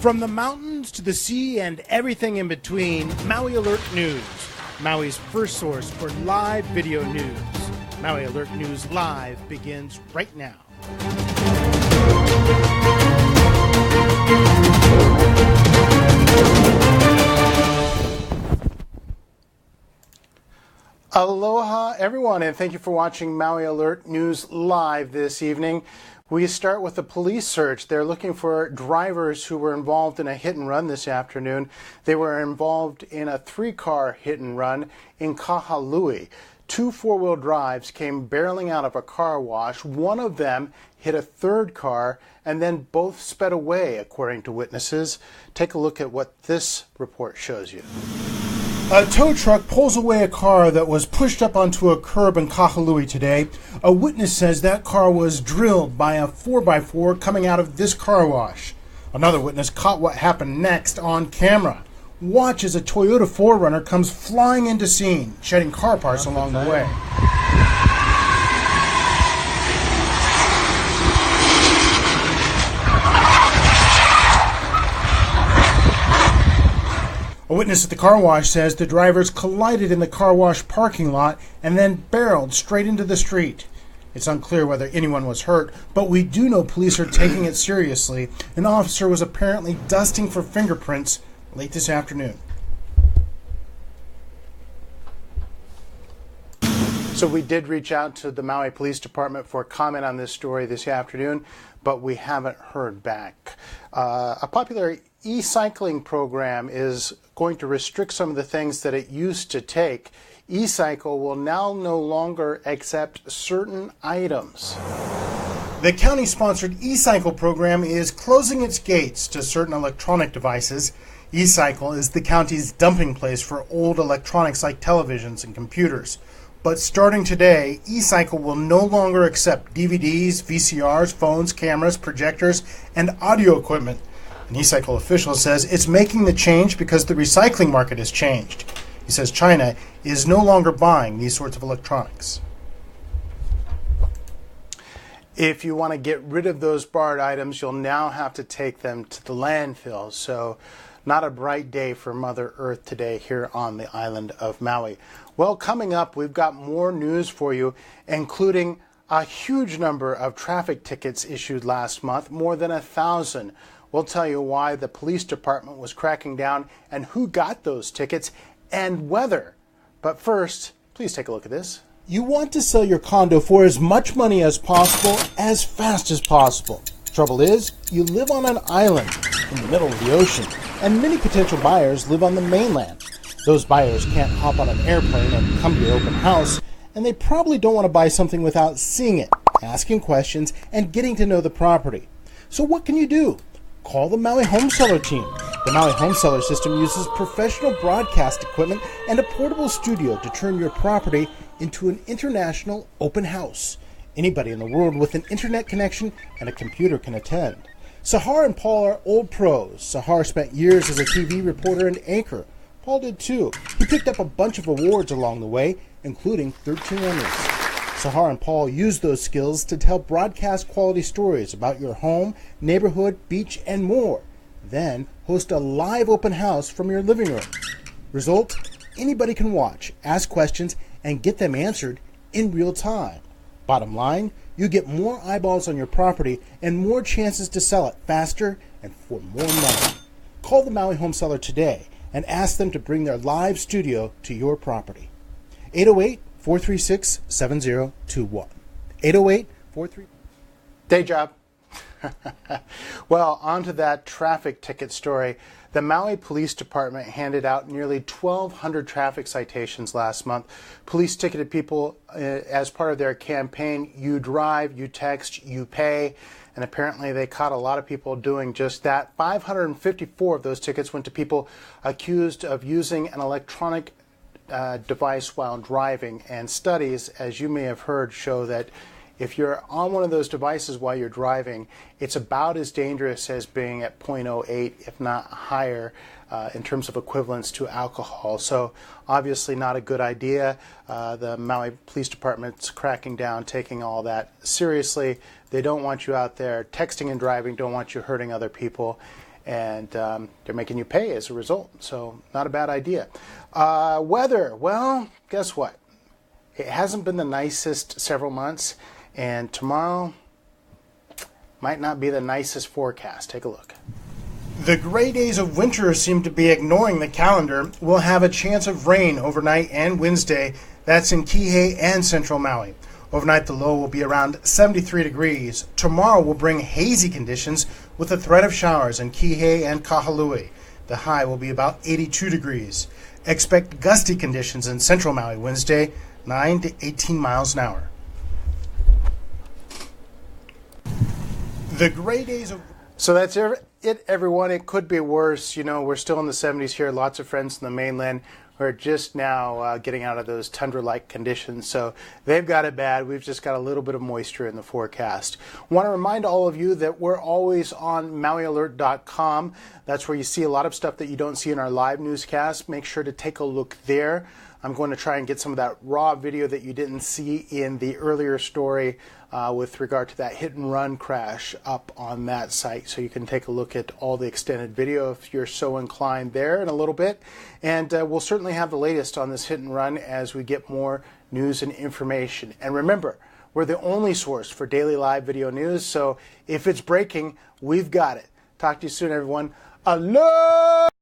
From the mountains to the sea and everything in between, Maui Alert News, Maui's first source for live video news. Maui Alert News Live begins right now. Aloha everyone, and thank you for watching Maui Alert News Live this evening. We start with the police search. They're looking for drivers who were involved in a hit and run this afternoon. They were involved in a 3-car hit and run in Kahului. 2 4-wheel drives came barreling out of a car wash. One of them hit a 3rd car, and then both sped away, according to witnesses. Take a look at what this report shows you. A tow truck pulls away a car that was pushed up onto a curb in Kahului today. A witness says that car was drilled by a 4x4 coming out of this car wash. Another witness caught what happened next on camera. Watch as a Toyota 4Runner comes flying into scene, shedding car parts along the way. A witness at the car wash says the drivers collided in the car wash parking lot and then barreled straight into the street. It's unclear whether anyone was hurt, but we do know police are taking it seriously. An officer was apparently dusting for fingerprints late this afternoon. So we did reach out to the Maui Police Department for comment on this story this afternoon, but we haven't heard back. A popular e-cycling program is going to restrict some of the things that it used to take. Ecycle will now no longer accept certain items. The county-sponsored Ecycle program is closing its gates to certain electronic devices. Ecycle is the county's dumping place for old electronics like televisions and computers. But starting today, Ecycle will no longer accept DVDs, VCRs, phones, cameras, projectors, and audio equipment. An Ecycle official says it's making the change because the recycling market has changed. He says China is no longer buying these sorts of electronics. If you want to get rid of those barred items, you'll now have to take them to the landfill. So not a bright day for Mother Earth today here on the island of Maui. Well, coming up, we've got more news for you, including a huge number of traffic tickets issued last month, more than 1,000. We'll tell you why the police department was cracking down and who got those tickets and whether. But first, please take a look at this. You want to sell your condo for as much money as possible, as fast as possible. Trouble is, you live on an island in the middle of the ocean, and many potential buyers live on the mainland. Those buyers can't hop on an airplane and come to your open house, and they probably don't want to buy something without seeing it, asking questions, and getting to know the property. So what can you do? Call the Maui Home Seller team. The Maui Home Seller system uses professional broadcast equipment and a portable studio to turn your property into an international open house. Anybody in the world with an internet connection and a computer can attend. Sahar and Paul are old pros. Sahar spent years as a TV reporter and anchor. Paul did too. He picked up a bunch of awards along the way, including 13 Emmys. Sahar and Paul use those skills to tell broadcast quality stories about your home, neighborhood, beach, and more. Then host a live open house from your living room. Result? Anybody can watch, ask questions, and get them answered in real time. Bottom line, you get more eyeballs on your property and more chances to sell it faster and for more money. Call the Maui Home Seller today and ask them to bring their live studio to your property. 808-436-7021. 808-43... Day job. Well, on to that traffic ticket story. The Maui Police Department handed out nearly 1,200 traffic citations last month. Police ticketed people as part of their campaign, You Drive, You Text, You Pay. And apparently they caught a lot of people doing just that. 554 of those tickets went to people accused of using an electronic device while driving. And studies, as you may have heard, show that if you're on one of those devices while you're driving, it's about as dangerous as being at 0.08, if not higher, in terms of equivalence to alcohol. So obviously not a good idea. The Maui Police Department's cracking down, taking all that seriously. They don't want you out there texting and driving, don't want you hurting other people. and they're making you pay as a result. So not a bad idea. Weather, well, guess what? It hasn't been the nicest several months, and tomorrow might not be the nicest forecast. Take a look. The gray days of winter seem to be ignoring the calendar. We'll have a chance of rain overnight and Wednesday. That's in Kihei and central Maui. Overnight, the low will be around 73 degrees. Tomorrow will bring hazy conditions with a threat of showers in Kihei and Kahului. The high will be about 82 degrees. Expect gusty conditions in central Maui Wednesday, 9 to 18 miles an hour. The gray days of... So that's it, everyone. It could be worse. You know, we're still in the 70s here. Lots of friends in the mainland who are just now getting out of those tundra-like conditions. So they've got it bad. We've just got a little bit of moisture in the forecast. I want to remind all of you that we're always on MauiAlert.com. That's where you see a lot of stuff that you don't see in our live newscast. Make sure to take a look there. I'm going to try and get some of that raw video that you didn't see in the earlier story with regard to that hit and run crash up on that site. So you can take a look at all the extended video if you're so inclined there in a little bit. And we'll certainly have the latest on this hit and run as we get more news and information. And remember, we're the only source for daily live video news. So if it's breaking, we've got it. Talk to you soon, everyone. Aloha!